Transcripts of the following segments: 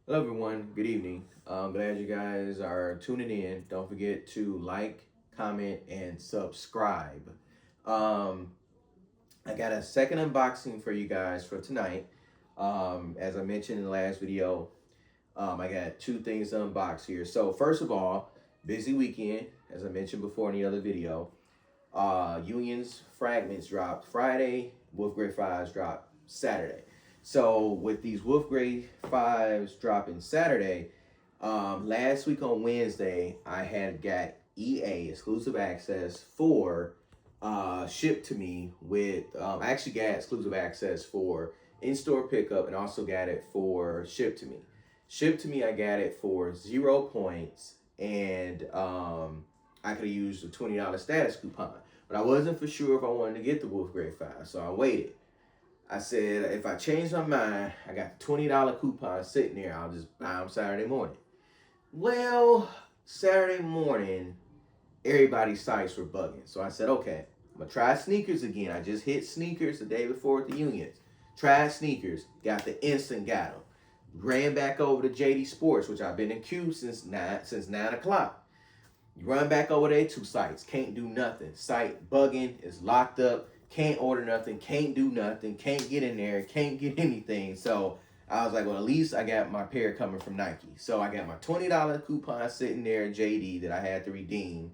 Hello, everyone. Good evening. I'm glad you guys are tuning in. Don't forget to like, comment, and subscribe. Um, I got a second unboxing for you guys for tonight. As I mentioned in the last video, I got two things to unbox here. So, first of all, busy weekend, as I mentioned before in the other video. Union's Fragments dropped Friday, Wolf Grade 5s dropped Saturday. So with these Wolf Grade 5s dropping Saturday, last week on Wednesday, I had got EA exclusive access for shipped to me with, I actually got exclusive access for in-store pickup and also got it for shipped to me. Shipped to me, I got it for 0 points and I could have used a $20 status coupon. But I wasn't for sure if I wanted to get the Wolf Grade 5, so I waited. I said, if I change my mind, I got the $20 coupon sitting there. I'll just buy them Saturday morning. Well, Saturday morning, everybody's sites were bugging. So I said, okay, I'm going to try sneakers again. I just hit sneakers the day before at the Unions. Tried sneakers, got the instant, got them. Ran back over to JD Sports, which I've been in queue since 9 o'clock. You run back over there, two sites, can't do nothing. Site bugging, is locked up, can't order nothing, can't do nothing, can't get in there, can't get anything. So I was like, well, at least I got my pair coming from Nike. So I got my $20 coupon sitting there at JD that I had to redeem,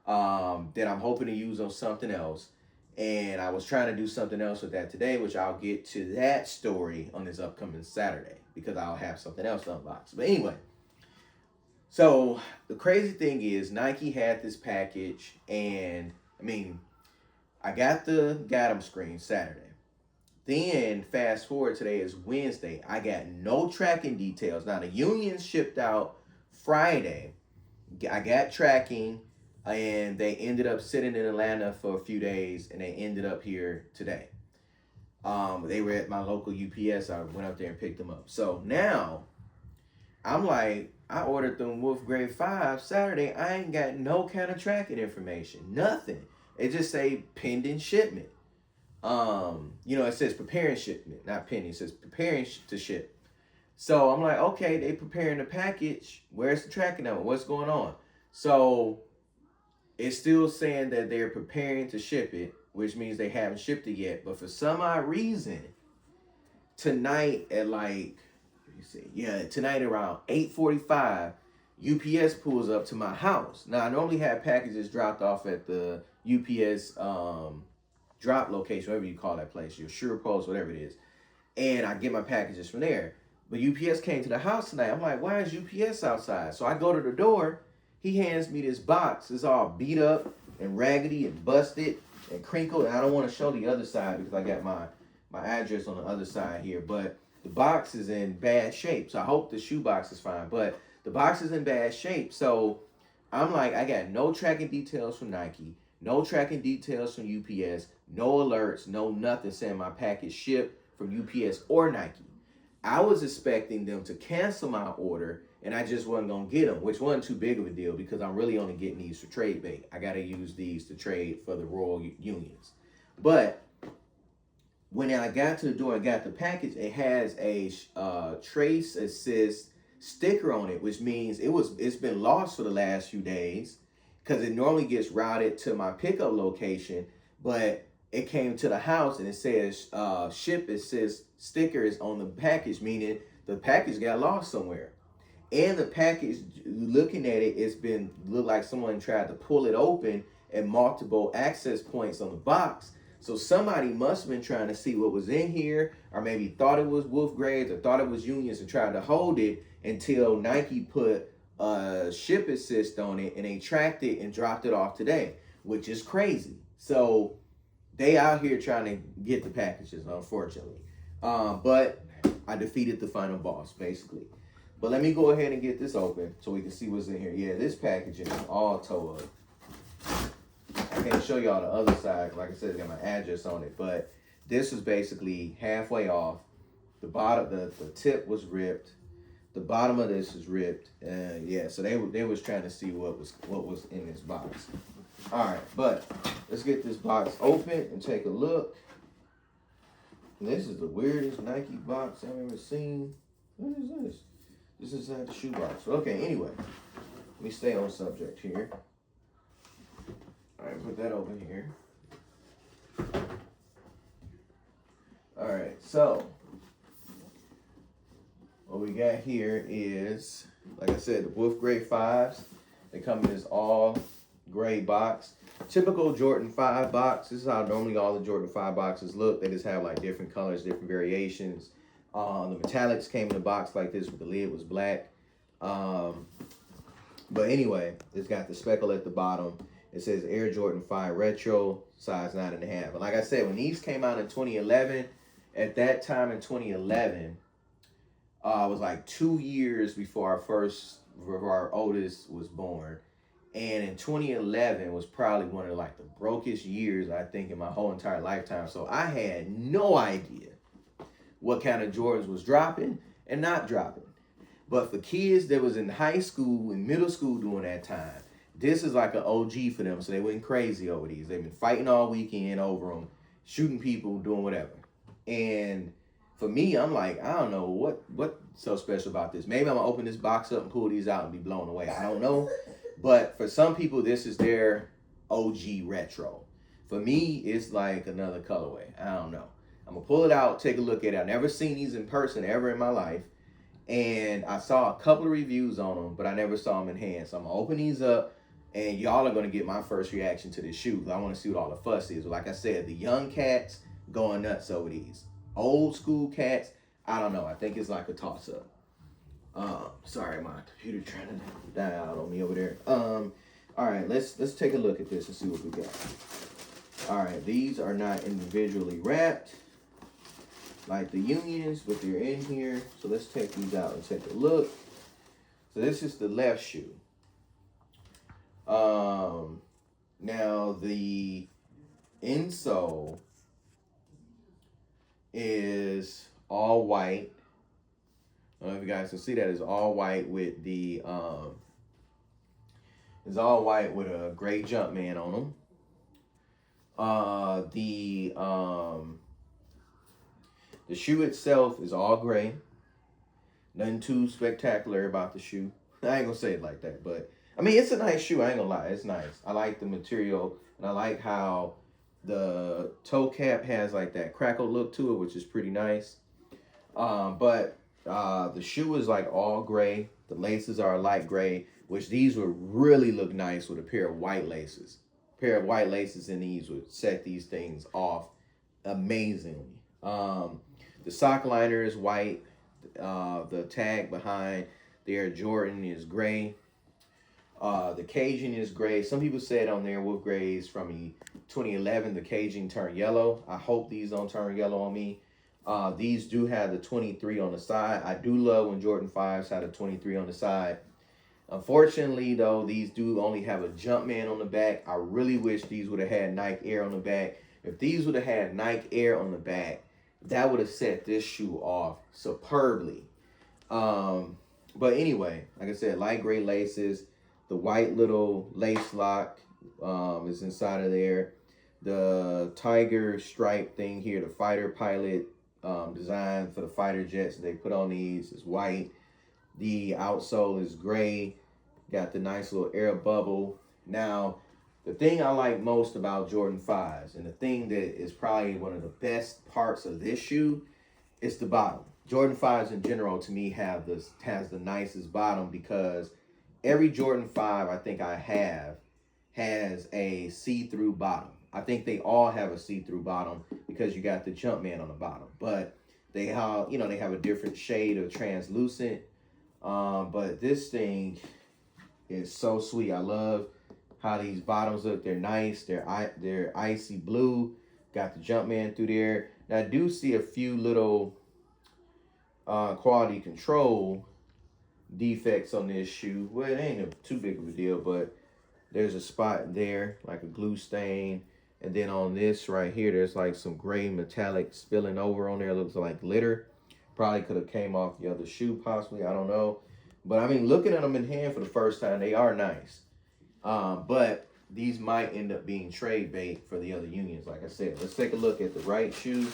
that I'm hoping to use on something else. And I was trying to do something else with that today, which I'll get to that story on this upcoming Saturday because I'll have something else to unbox. But anyway, so the crazy thing is Nike had this package, and I got the Gatham screen Saturday. Then fast forward, today is Wednesday. I got no tracking details. Now the Union shipped out Friday. I got tracking, and they ended up sitting in Atlanta for a few days, and they ended up here today. They were at my local UPS. I went up there and picked them up. So now I'm like, I ordered them Wolf Grade 5 Saturday. I ain't got no kind of tracking information. Nothing. It just say pending shipment. It says preparing shipment, not pending. It says preparing to ship. So I'm like, okay, they preparing the package. Where's the tracking number? What's going on? So it's still saying that they're preparing to ship it, which means they haven't shipped it yet. But for some odd reason, tonight at tonight around 8:45, UPS pulls up to my house. Now I normally have packages dropped off at the UPS drop location, whatever you call that place, your Sure Post, whatever it is, and I get my packages from there. But UPS came to the house tonight. I'm like, why is UPS outside? So I go to the door. He hands me this box. It's all beat up and raggedy and busted and crinkled. And I don't want to show the other side because I got my address on the other side here. But the box is in bad shape. So I hope the shoe box is fine. But the box is in bad shape. So I'm like, I got no tracking details from Nike, no tracking details from UPS, no alerts, no nothing saying my package shipped from UPS or Nike. I was expecting them to cancel my order and I just wasn't going to get them, which wasn't too big of a deal because I'm really only getting these for trade bait. I got to use these to trade for the Royal Unions. But when I got to the door and got the package, it has a trace assist sticker on it, which means it's been lost for the last few days because it normally gets routed to my pickup location, but it came to the house and it says ship assist sticker is on the package, meaning the package got lost somewhere. And the package, looking at it, look like someone tried to pull it open and multiple access points on the box. So somebody must have been trying to see what was in here, or maybe thought it was Wolf Grades or thought it was Unions and tried to hold it until Nike put a ship assist on it and they tracked it and dropped it off today, which is crazy. So they out here trying to get the packages, unfortunately. But I defeated the final boss, basically. But let me go ahead and get this open so we can see what's in here. Yeah, this packaging is all tore up. I can't show y'all the other side. Like I said, it's got my address on it. But this is basically halfway off. The bottom, the tip was ripped. The bottom of this is ripped. Yeah, so they was trying to see what was in this box. All right, but let's get this box open and take a look. This is the weirdest Nike box I've ever seen. What is this? This is the shoebox. Okay, anyway. Let me stay on subject here. Alright, put that over here. Alright, so what we got here is, like I said, the Wolf Gray 5s. They come in this all gray box. Typical Jordan 5 box. This is how normally all the Jordan 5 boxes look. They just have like different colors, different variations. The metallics came in a box like this with the lid was black. But anyway, it's got the speckle at the bottom. It says Air Jordan 5 Retro, size 9.5. And like I said, when these came out in 2011, at that time in 2011, it was like 2 years before our oldest was born. And in 2011 was probably one of like the brokest years, I think, in my whole entire lifetime. So I had no idea what kind of Jordans was dropping and not dropping. But for kids that was in high school and middle school during that time, this is like an OG for them. So they went crazy over these. They've been fighting all weekend over them, shooting people, doing whatever. And for me, I'm like, I don't know what's so special about this. Maybe I'm gonna open this box up and pull these out and be blown away. I don't know. But for some people, this is their OG retro. For me, it's like another colorway. I don't know. I'm gonna pull it out, take a look at it. I've never seen these in person ever in my life. And I saw a couple of reviews on them, but I never saw them in hand. So I'm gonna open these up, and y'all are gonna get my first reaction to this shoe. I wanna see what all the fuss is. But like I said, the young cats going nuts over these. Old school cats, I don't know. I think it's like a toss-up. Sorry, my computer trying to die out on me over there. All right, let's take a look at this and see what we got. All right, these are not individually wrapped like the Unions, but they're in here. So let's take these out and take a look. So this is the left shoe. Now the insole is all white. I don't know if you guys can see that. It's all white with the it's all white with a gray Jumpman on them. The shoe itself is all gray. Nothing too spectacular about the shoe. I ain't gonna say it like that, but I mean, it's a nice shoe. I ain't gonna lie, it's nice. I like the material, and I like how the toe cap has like that crackle look to it, which is pretty nice. But the shoe is like all gray. The laces are light gray, which these would really look nice with a pair of white laces. A pair of white laces in these would set these things off amazingly. The sock liner is white. The tag behind the Air Jordan is gray. The caging is gray. Some people said on there Wolf Grays from 2011, the caging turned yellow. I hope these don't turn yellow on me. These do have the 23 on the side. I do love when Jordan 5s have a 23 on the side. Unfortunately, though, these do only have a Jumpman on the back. I really wish these would have had Nike Air on the back. If these would have had Nike Air on the back, that would have set this shoe off superbly. But anyway, like I said, light gray laces. The white little lace lock is inside of there. The tiger stripe thing here, the fighter pilot design for the fighter jets they put on these is white. The outsole is gray. Got the nice little air bubble. Now, the thing I like most about Jordan 5s, and the thing that is probably one of the best parts of this shoe, is the bottom. Jordan 5s in general, to me, has the nicest bottom, because every Jordan 5 I think I have has a see-through bottom. I think they all have a see-through bottom because you got the Jumpman on the bottom. But they have, they have a different shade of translucent. But this thing is so sweet. I love how these bottoms look. They're nice. They're icy blue. Got the Jumpman through there. Now I do see a few little quality control defects on this shoe. Well, it ain't too big of a deal, but there's a spot there, like a glue stain. And then on this right here, there's like some gray metallic spilling over on there. It looks like glitter. Probably could have came off the other shoe, possibly. I don't know. But I mean, looking at them in hand for the first time, they are nice. But these might end up being trade bait for the other Unions, like I said. Let's take a look at the right shoe.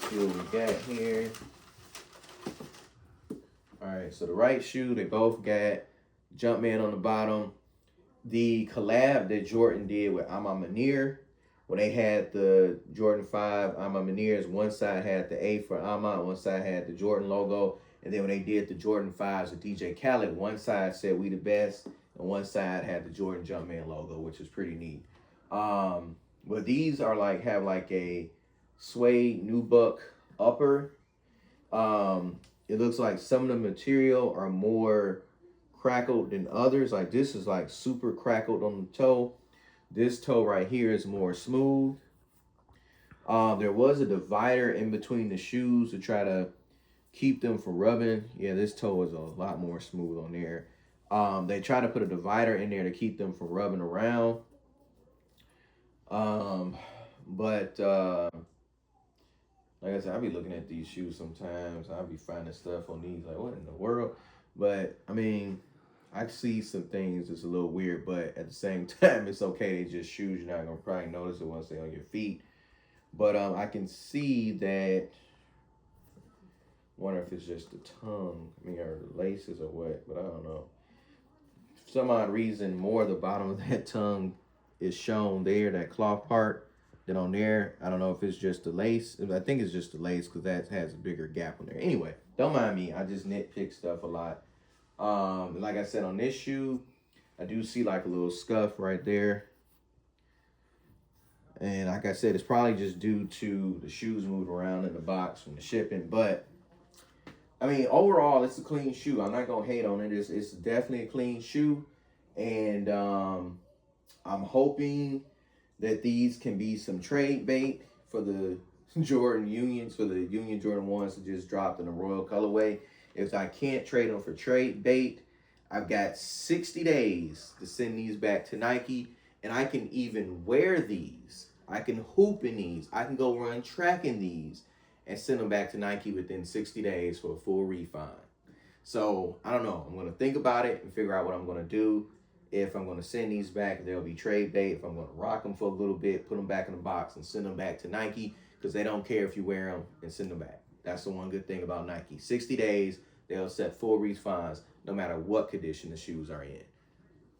See what we got here. All right, so the right shoe, they both got Jumpman on the bottom. The collab that Jordan did with Ama Manir, when they had the Jordan 5 Ama Manirs, one side had the A for Ama, one side had the Jordan logo. And then when they did the Jordan 5s with DJ Khaled, one side said "We the best," and one side had the Jordan Jumpman logo, which is pretty neat. But these are like, have like a suede nubuck upper. It looks like some of the material are more crackled than others. Like this is like super crackled on the toe. This toe right here is more smooth. There was a divider in between the shoes to try to keep them from rubbing. Yeah, this toe is a lot more smooth on there. They try to put a divider in there to keep them from rubbing around. Like I said, I be looking at these shoes sometimes. I be finding stuff on these, like, what in the world? But, I mean, I see some things that's a little weird, but at the same time, it's okay. They just shoes. You're not going to probably notice it once they're on your feet. But I can see that, wonder if it's just the tongue, I mean, or the laces or what, but I don't know. For some odd reason, more of the bottom of that tongue is shown there, that cloth part, than on there. I don't know if it's just the lace. I think it's just the lace because that has a bigger gap on there. Anyway, don't mind me. I just nitpick stuff a lot. Like I said, on this shoe, I do see like a little scuff right there. And like I said, it's probably just due to the shoes moved around in the box from the shipping. But, I mean, overall, it's a clean shoe. I'm not going to hate on it. It's definitely a clean shoe. And I'm hoping that these can be some trade bait for the Jordan Unions, for the Union Jordan 1s that just dropped in the Royal colorway. If I can't trade them for trade bait, I've got 60 days to send these back to Nike, and I can even wear these. I can hoop in these. I can go run track in these and send them back to Nike within 60 days for a full refund. So, I don't know. I'm going to think about it and figure out what I'm going to do. If I'm going to send these back, they'll be trade bait. If I'm going to rock them for a little bit, put them back in the box and send them back to Nike, because they don't care if you wear them, and send them back. That's the one good thing about Nike. 60 days, they'll set full refunds no matter what condition the shoes are in.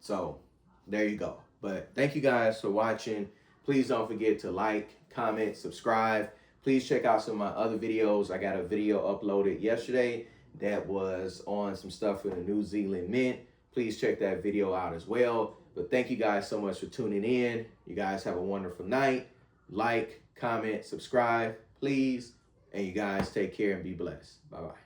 So there you go. But thank you guys for watching. Please don't forget to like, comment, subscribe. Please check out some of my other videos. I got a video uploaded yesterday that was on some stuff for the New Zealand Mint. Please check that video out as well. But thank you guys so much for tuning in. You guys have a wonderful night. Like, comment, subscribe, please. And you guys take care and be blessed. Bye-bye.